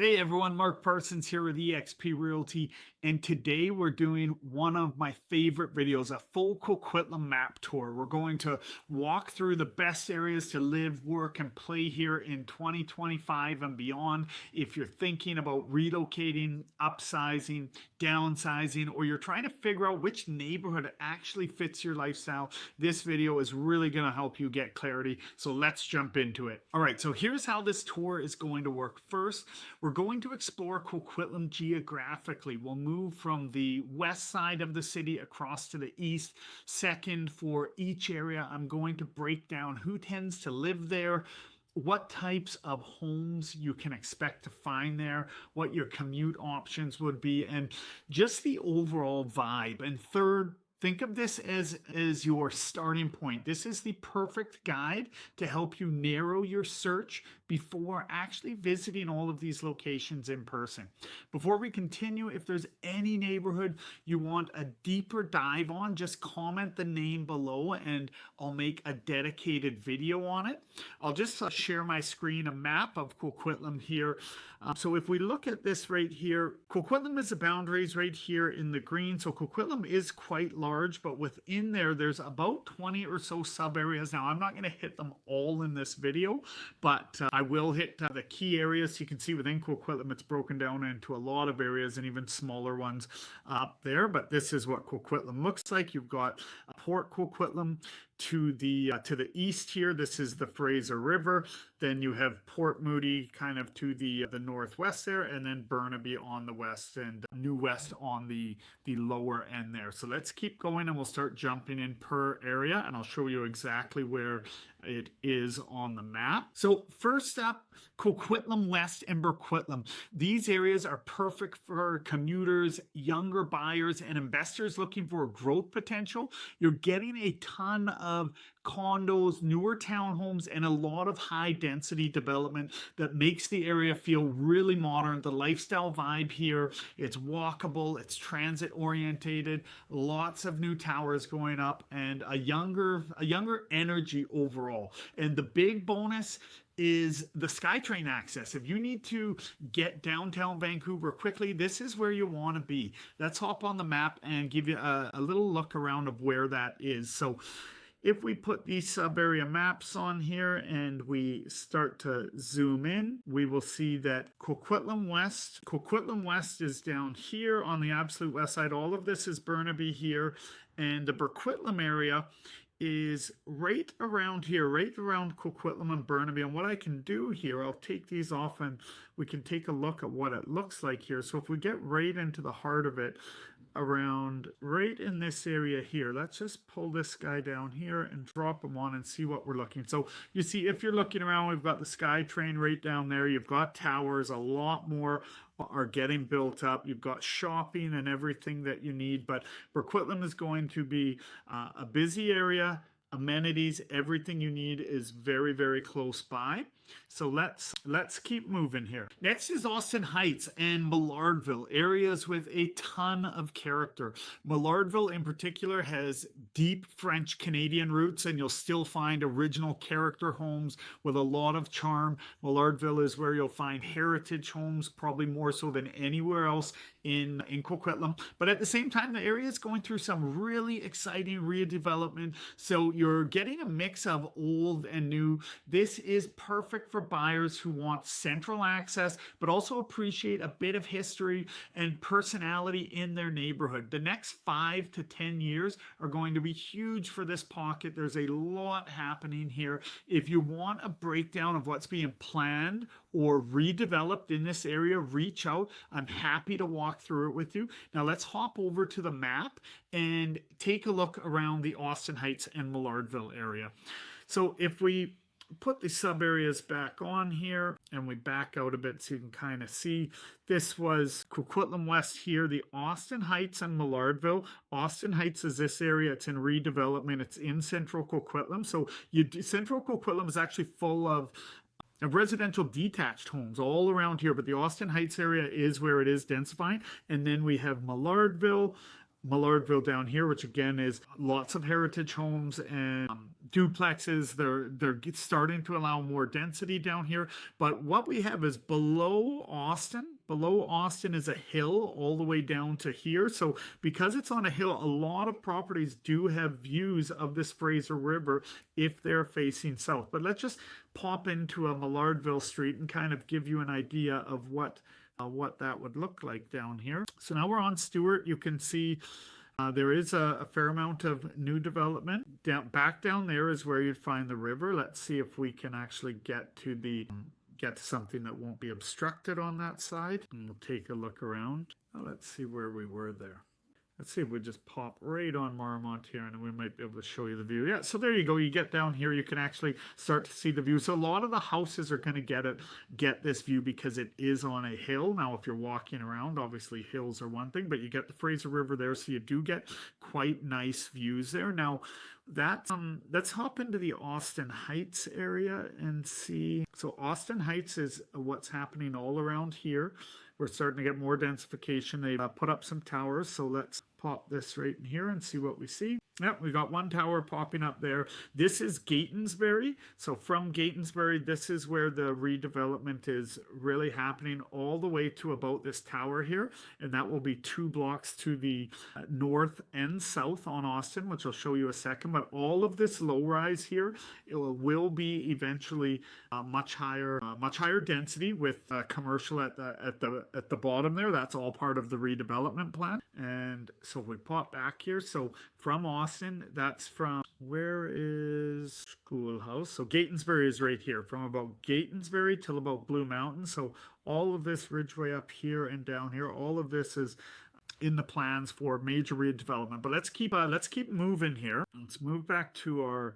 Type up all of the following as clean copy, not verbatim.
Hey everyone, Mark Parsons here with eXp Realty, and today we're doing one of my favorite videos, a full Coquitlam map tour. We're going to walk through the best areas to live, work, and play here in 2025 and beyond. If you're thinking about relocating, upsizing, downsizing, or you're trying to figure out which neighborhood actually fits your lifestyle, this video is really going to help you get clarity. So let's jump into it. All right, so here's how this tour is going to work. First, we're going to explore Coquitlam geographically. We'll move from the west side of the city across to the east. Second, for each area, I'm going to break down who tends to live there, what types of homes you can expect to find there, what your commute options would be, and just the overall vibe. And third, think of this as your starting point. This is the perfect guide to help you narrow your search before actually visiting all of these locations in person. Before we continue, if there's any neighborhood you want a deeper dive on, just comment the name below and I'll make a dedicated video on it. I'll just share my screen, a map of Coquitlam here. So if we look at this right here, Coquitlam is the boundaries right here in the green. So Coquitlam is quite large, but within there's about 20 or so sub areas. Now I'm not going to hit them all in this video, but I will hit the key areas. You can see within Coquitlam it's broken down into a lot of areas and even smaller ones up there, but this is what Coquitlam looks like. You've got Port Coquitlam to the east here. This is the Fraser River. Then you have Port Moody kind of to the northwest there, and then Burnaby on the west and New West on the lower end there. So let's keep going and we'll start jumping in per area and I'll show you exactly where it is on the map. So first up, Coquitlam West and Burquitlam. These areas are perfect for commuters, younger buyers, and investors looking for growth potential. You're getting a ton of condos, newer townhomes, and a lot of high density development that makes the area feel really modern. The lifestyle vibe here, it's walkable, it's transit orientated, lots of new towers going up, and a younger energy overall. And the big bonus is the SkyTrain access. If you need to get downtown Vancouver quickly, this is where you want to be. Let's hop on the map and give you a little look around of where that is. So if we put these sub-area maps on here and we start to zoom in, we will see that Coquitlam West is down here on the absolute west side. All of this is Burnaby here, and the Burquitlam area is right around here, right around Coquitlam and Burnaby. And what I can do here, I'll take these off and we can take a look at what it looks like here. So if we get right into the heart of it, around right in this area here, let's just pull this guy down here and drop him on and see what we're looking. So you see, if you're looking around, we've got the SkyTrain right down there. You've got towers, a lot more are getting built up. You've got shopping and everything that you need, but Burquitlam is going to be a busy area. Amenities, everything you need is very, very close by. So let's keep moving here. Next is Austin Heights and Maillardville, areas with a ton of character. Maillardville in particular has deep French Canadian roots, and you'll still find original character homes with a lot of charm. Maillardville is where you'll find heritage homes, probably more so than anywhere else in Coquitlam. But at the same time, the area is going through some really exciting redevelopment. So you're getting a mix of old and new. This is perfect for buyers who want central access, but also appreciate a bit of history and personality in their neighborhood. The next 5 to 10 years are going to be huge for this pocket. There's a lot happening here. If you want a breakdown of what's being planned or redeveloped in this area, reach out. I'm happy to walk through it with you. Now let's hop over to the map and take a look around the Austin Heights and Maillardville area. So if we put the sub areas back on here and we back out a bit so you can kind of see, this was Coquitlam West here, the Austin Heights and Maillardville. Austin Heights is this area, it's in redevelopment, it's in central Coquitlam. So central Coquitlam is actually full of residential detached homes all around here, but the Austin Heights area is where it is densifying. And then we have Maillardville Maillardville down here, which again is lots of heritage homes and duplexes. They're starting to allow more density down here. But what we have is below Austin. Below Austin is a hill all the way down to here. So because it's on a hill, a lot of properties do have views of this Fraser River if they're facing south. But let's just pop into a Maillardville street and kind of give you an idea of what that would look like down here. So now we're on Stewart. You can see there is a fair amount of new development. Back down there is where you'd find the river. Let's see if we can actually get to something that won't be obstructed on that side. And we'll take a look around. Let's see where we were there. Let's see if we just pop right on Marmont here and we might be able to show you the view. Yeah, so there you go. You get down here, you can actually start to see the view. So a lot of the houses are going to get this view because it is on a hill. Now, if you're walking around, obviously hills are one thing, but you get the Fraser River there, so you do get quite nice views there. Now, let's hop into the Austin Heights area and see. So Austin Heights is what's happening all around here. We're starting to get more densification. They put up some towers, so let's pop this right in here and see what we see. Yep, we got one tower popping up there. This is Gatonsbury. So from Gatonsbury, this is where the redevelopment is really happening all the way to about this tower here. And that will be 2 blocks to the north and south on Austin, which I'll show you a second. But all of this low rise here, it will be eventually much higher density with commercial at the bottom there. That's all part of the redevelopment plan. And so we pop back here. So from Austin, that's from, where is Schoolhouse? So Gatonsbury is right here, from about Gatonsbury till about Blue Mountain. So all of this Ridgeway up here and down here, all of this is in the plans for major redevelopment. But let's keep moving here. Let's move back to our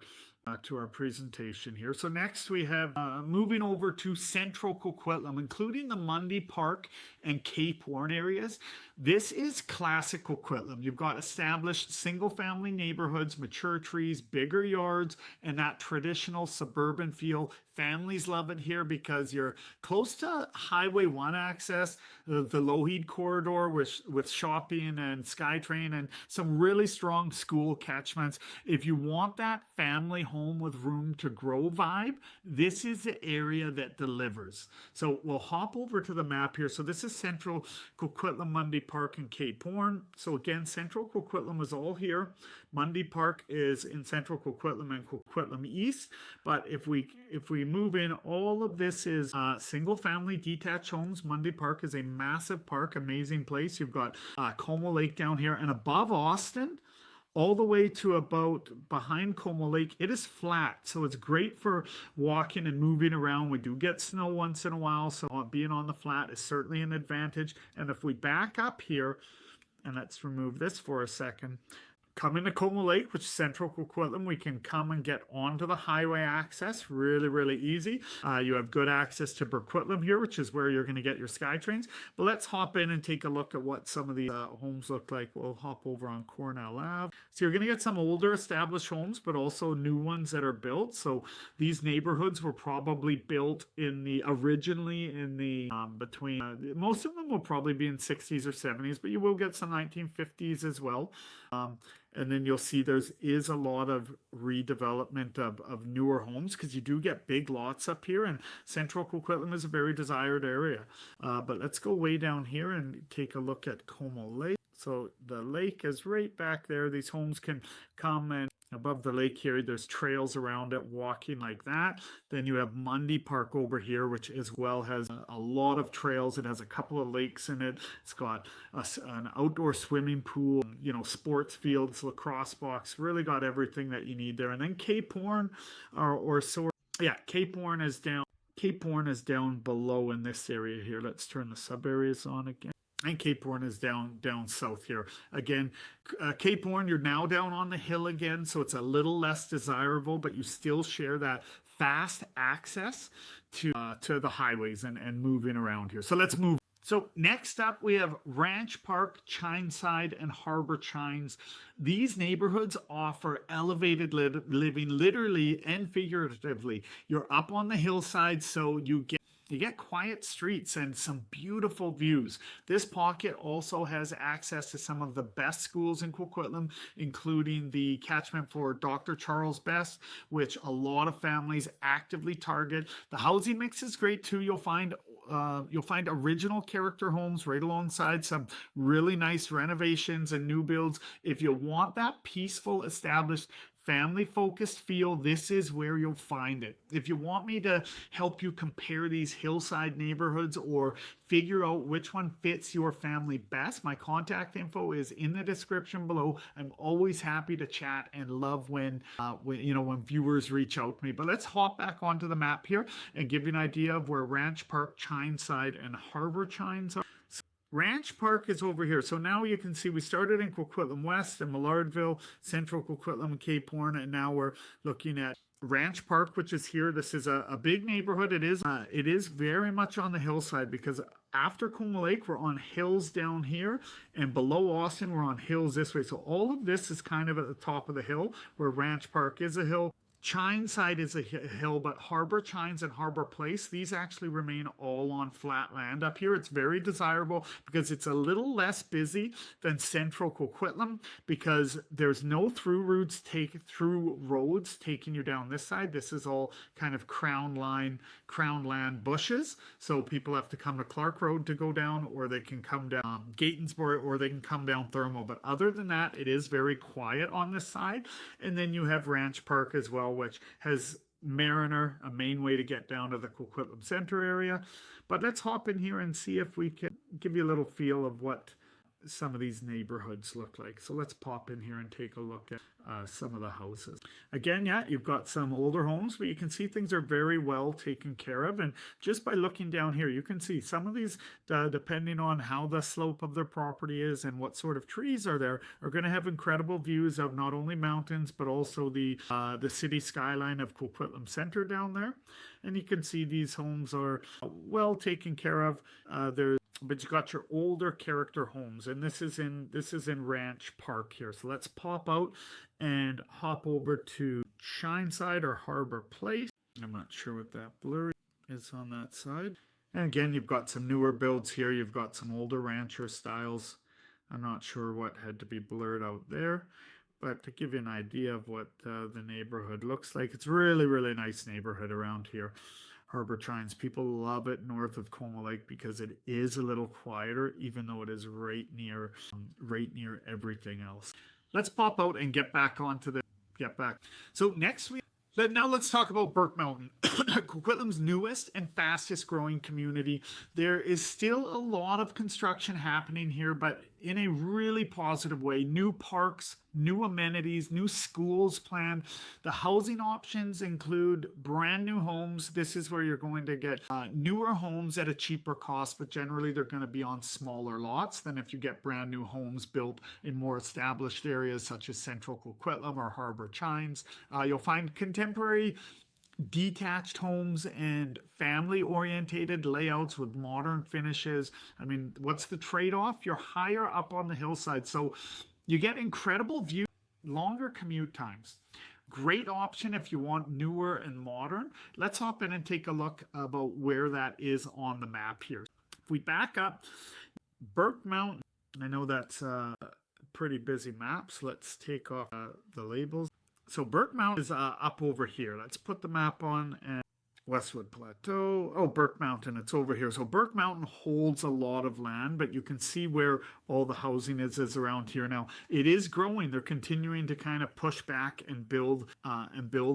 presentation here. So next we have moving over to central Coquitlam, including the Mundy Park and Cape Horn areas. This is classic Coquitlam. You've got established single-family neighborhoods, mature trees, bigger yards, and that traditional suburban feel. Families love it here because you're close to Highway 1 access, the Lougheed corridor with shopping and SkyTrain and some really strong school catchments. If you want that family home with room to grow vibe, this is the area that delivers. So we'll hop over to the map here. So this is central Coquitlam, Mundy Park, and Cape Horn. So again, central Coquitlam is all here. Mundy Park is in central Coquitlam and Coquitlam East. But if we move in, all of this is single family detached homes. Mundy Park is a massive park, amazing place. You've got Como Lake down here, and above Austin, all the way to about behind Como Lake, it is flat. So it's great for walking and moving around. We do get snow once in a while, so being on the flat is certainly an advantage. And if we back up here, and let's remove this for a second, come into Como Lake, which is central Coquitlam, we can come and get onto the highway access really, really easy. You have good access to Burquitlam here, which is where you're going to get your SkyTrains. But let's hop in and take a look at what some of the homes look like. We'll hop over on Cornell Ave. So you're going to get some older established homes, but also new ones that are built. So these neighborhoods were probably built originally in the between, most of them will probably be in 60s or 70s, but you will get some 1950s as well. And then you'll see there is a lot of redevelopment of newer homes because you do get big lots up here, and central Coquitlam is a very desired area. But let's go way down here and take a look at Como Lake. So the lake is right back there. These homes can come, and above the lake here, there's trails around it, walking like that. Then you have Mundy Park over here, which as well has a lot of trails. It has a couple of lakes in it. It's got an outdoor swimming pool, sports fields, lacrosse box, really got everything that you need there. And then Cape Horn, Cape Horn is down. Cape Horn is down below in this area here. Let's turn the sub areas on again. And Cape Horn is down south here. Again, Cape Horn, you're now down on the hill again, so it's a little less desirable, but you still share that fast access to the highways and moving around here. So let's move. So next up, we have Ranch Park, Chineside, and Harbour Chines. These neighborhoods offer elevated living, literally and figuratively. You're up on the hillside, so you get You get quiet streets and some beautiful views. This pocket also has access to some of the best schools in Coquitlam, including the catchment for Dr. Charles Best, which a lot of families actively target. The housing mix is great too. You'll find original character homes right alongside some really nice renovations and new builds. If you want that peaceful, established, family focused feel, this is where you'll find it. If you want me to help you compare these hillside neighborhoods or figure out which one fits your family best, my contact info is in the description below. I'm always happy to chat and love when viewers reach out to me. But let's hop back onto the map here and give you an idea of where Ranch Park, Chineside, and Harbour Chines are. Ranch Park is over here. So now you can see we started in Coquitlam West and Maillardville, Central Coquitlam and Cape Horn, and now we're looking at Ranch Park, which is here. This is a big neighborhood. It is very much on the hillside because after Coma Lake, we're on hills down here, and below Austin, we're on hills this way. So all of this is kind of at the top of the hill, where Ranch Park is a hill. Chineside is a hill, but Harbour Chines and Harbour Place, these actually remain all on flat land. Up here, it's very desirable because it's a little less busy than Central Coquitlam because there's no through roads taking you down this side. This is all kind of crown land bushes. So people have to come to Clark Road to go down, or they can come down Gatensboro, or they can come down Thermal. But other than that, it is very quiet on this side. And then you have Ranch Park as well, which has Mariner, a main way to get down to the Coquitlam Center area. But let's hop in here and see if we can give you a little feel of what some of these neighborhoods look like. So let's pop in here and take a look at some of the houses. Again, yeah, you've got some older homes, but you can see things are very well taken care of. And just by looking down here, you can see some of these, depending on how the slope of their property is and what sort of trees are there, are going to have incredible views of not only mountains, but also the city skyline of Coquitlam Center down there. And you can see these homes are well taken care of. But you got your older character homes, and this is in Ranch Park here. So let's pop out and hop over to Chineside or Harbour Place. I'm not sure what that blur is on that side. And again, you've got some newer builds here. You've got some older rancher styles. I'm not sure what had to be blurred out there, but to give you an idea of what the neighborhood looks like, it's really, really nice neighborhood around here. Harbour Chines, people love it north of Coma Lake because it is a little quieter, even though it is right near everything else. Let's pop out and get back. So now let's talk about Burke Mountain, Coquitlam's newest and fastest growing community. There is still a lot of construction happening here, but in a really positive way. New parks, new amenities, new schools planned. The housing options include brand new homes. This is where you're going to get newer homes at a cheaper cost, but generally they're going to be on smaller lots than if you get brand new homes built in more established areas such as Central Coquitlam or Harbour Chines. You'll find contemporary detached homes and family-orientated layouts with modern finishes. I mean, what's the trade-off? You're higher up on the hillside, so you get incredible view, longer commute times. Great option if you want newer and modern. Let's hop in and take a look about where that is on the map here. If we back up, Burke Mountain, I know that's a pretty busy map, so let's take off the labels. So Burke Mountain is up over here. Let's put the map on, and Westwood Plateau. Oh, Burke Mountain, it's over here. So Burke Mountain holds a lot of land, but you can see where all the housing is around here now. It is growing. They're continuing to kind of push back and build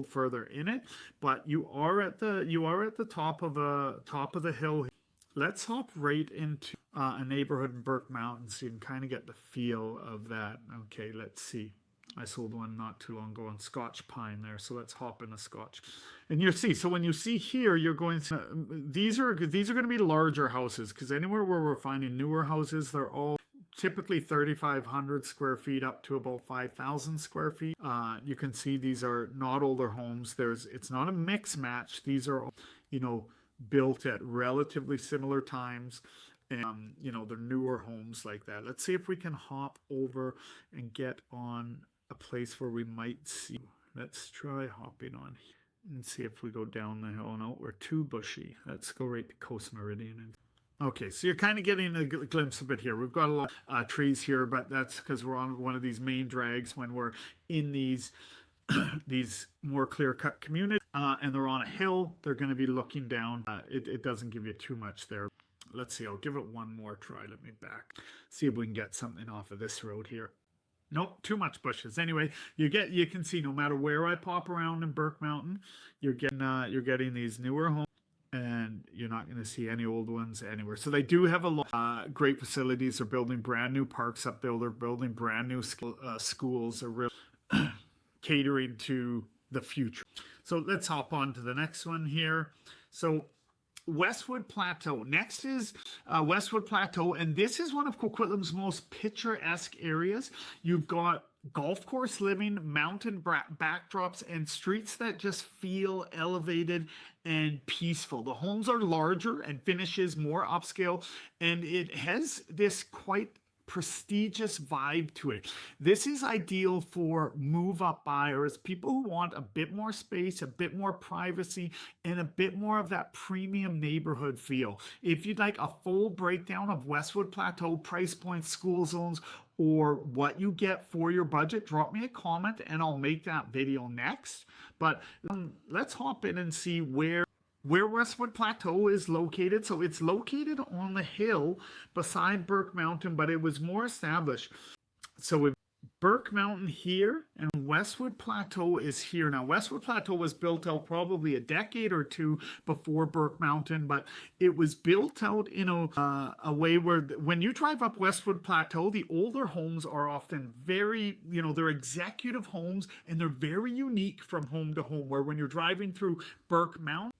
further in it. But you are at the top of the hill. Let's hop right into a neighborhood in Burke Mountain so you can kind of get the feel of that. Okay, let's see. I sold one not too long ago on Scotch Pine there, so let's hop in the Scotch. And you see, so when you see here, you're going to, these are going to be larger houses, because anywhere where we're finding newer houses, they're all typically 3,500 square feet up to about 5,000 square feet. You can see these are not older homes. It's not a mix match. These are, built at relatively similar times. And, they're newer homes like that. Let's see if we can hop over and get on a place where we might see. Let's try hopping on. And see if we go down the hill. No, we're too bushy. Let's go right to Coast Meridian. Okay, so you're kind of getting a glimpse of it here. We've got a lot of trees here, but that's because we're on one of these main drags when we're in these these more clear-cut communities, and they're on a hill. They're going to be looking down. It doesn't give you too much there. Let's see. I'll give it one more try. Let me back. See if we can get something off of this road here. Nope, too much bushes. Anyway, you can see no matter where I pop around in Burke Mountain, you're getting these newer homes, and you're not going to see any old ones anywhere. So they do have a lot great facilities. They're building brand new parks up there. They're building brand new schools. They're really catering to the future. So let's hop on to the next one here. So Westwood Plateau. Next is Westwood Plateau, and this is one of Coquitlam's most picturesque areas. You've got golf course living, mountain backdrops, and streets that just feel elevated and peaceful. The homes are larger and finishes more upscale, and it has this quite prestigious vibe to it. This is ideal for move-up buyers, people who want a bit more space, a bit more privacy, and a bit more of that premium neighborhood feel. If you'd like a full breakdown of Westwood Plateau price points, school zones, or what you get for your budget, drop me a comment and I'll make that video next. But let's hop in and see where Westwood Plateau is located. So it's located on the hill beside Burke Mountain, but it was more established. So with Burke Mountain here and Westwood Plateau is here. Now Westwood Plateau was built out probably a decade or two before Burke Mountain, but it was built out in a way where when you drive up Westwood Plateau, the older homes are often very, they're executive homes, and they're very unique from home to home, where when you're driving through Burke Mountain,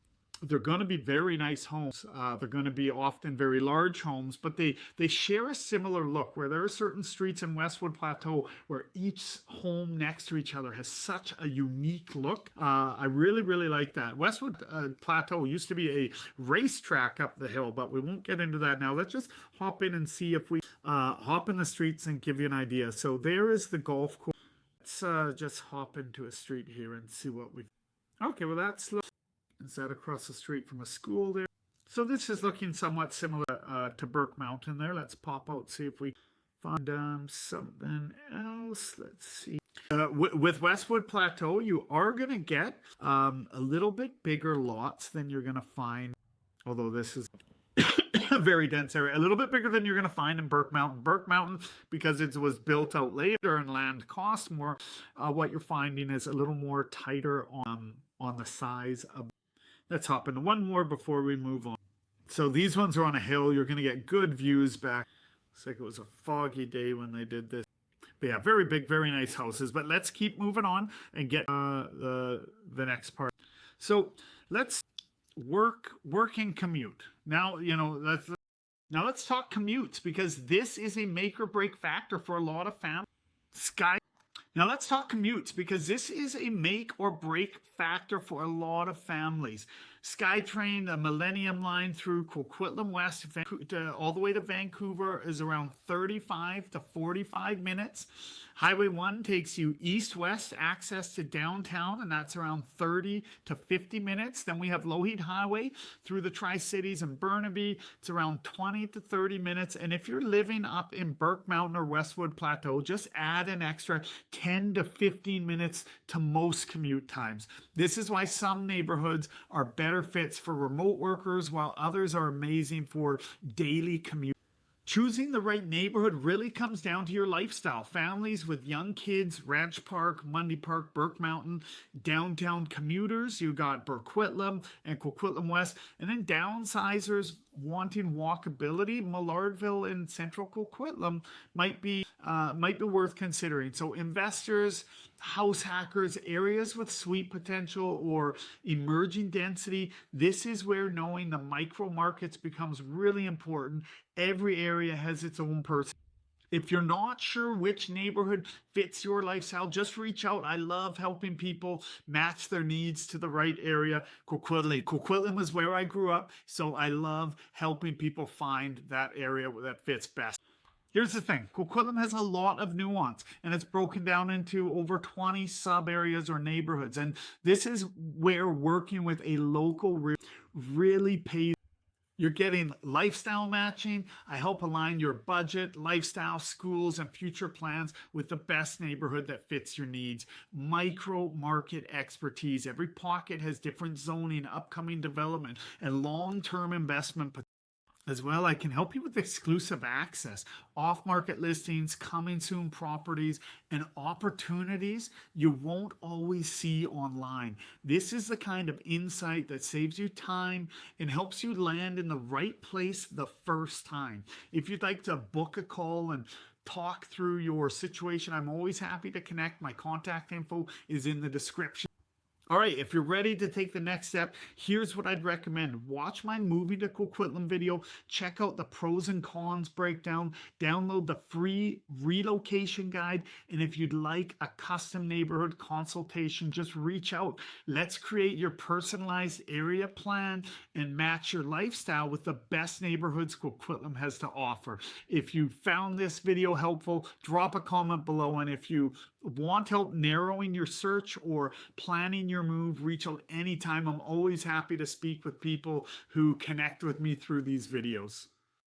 they're going to be very nice homes. They're going to be often very large homes, but they share a similar look, where there are certain streets in Westwood Plateau where each home next to each other has such a unique look. I really, really like that. Westwood Plateau used to be a racetrack up the hill, but we won't get into that now. Let's just hop in and see if we hop in the streets and give you an idea. So there is the golf course. Let's just hop into a street here and see what we... Okay, well that's... Is that across the street from a school there? So this is looking somewhat similar to Burke Mountain there. Let's pop out, see if we find something else. Let's see. With Westwood Plateau, you are going to get a little bit bigger lots than you're going to find, although this is a very dense area, a little bit bigger than you're going to find in Burke Mountain. Burke Mountain, because it was built out later and land cost more, what you're finding is a little more tighter on the size of... Let's hop into one more before we move on. So these ones are on a hill. You're going to get good views back. Looks like it was a foggy day when they did this. But yeah, very big, very nice houses. But let's keep moving on and get the next part. So let's work and commute. Now, let's talk commutes, because this is a make or break factor for a lot of families. Now let's talk commutes, because this is a make or break factor for a lot of families. SkyTrain, the Millennium Line through Coquitlam West, all the way to Vancouver, is around 35 to 45 minutes. Highway 1 takes you east-west access to downtown, and that's around 30 to 50 minutes. Then we have Lougheed Highway through the Tri-Cities and Burnaby. It's around 20 to 30 minutes. And if you're living up in Burke Mountain or Westwood Plateau, just add an extra 10 to 15 minutes to most commute times. This is why some neighborhoods are better fits for remote workers, while others are amazing for daily commute. Choosing the right neighborhood really comes down to your lifestyle. Families with young kids, Ranch Park, Mundy Park, Burke Mountain, downtown commuters, you got Burquitlam and Coquitlam West, and then downsizers wanting walkability, Maillardville and Central Coquitlam might be worth considering. So investors, house hackers, areas with sweet potential or emerging density, this is where knowing the micro markets becomes really important. Every area has its own person. If you're not sure which neighborhood fits your lifestyle, just reach out. I love helping people match their needs to the right area. Coquitlam is where I grew up, so I love helping people find that area that fits best. Here's the thing, Coquitlam has a lot of nuance, and it's broken down into over 20 sub areas or neighborhoods. And this is where working with a local really pays. You're getting lifestyle matching. I help align your budget, lifestyle, schools, and future plans with the best neighborhood that fits your needs. Micro market expertise. Every pocket has different zoning, upcoming development, and long term investment potential. As well, I can help you with exclusive access, off market listings, coming soon properties, and opportunities you won't always see online. This is the kind of insight that saves you time and helps you land in the right place the first time. If you'd like to book a call and talk through your situation, I'm always happy to connect. My contact info is in the description. All right, if you're ready to take the next step, here's what I'd recommend. Watch my Movie to Coquitlam video, check out the pros and cons breakdown, download the free relocation guide, and if you'd like a custom neighborhood consultation, just reach out. Let's create your personalized area plan and match your lifestyle with the best neighborhoods Coquitlam has to offer. If you found this video helpful, drop a comment below, and if you want help narrowing your search or planning your move, reach out anytime. I'm always happy to speak with people who connect with me through these videos.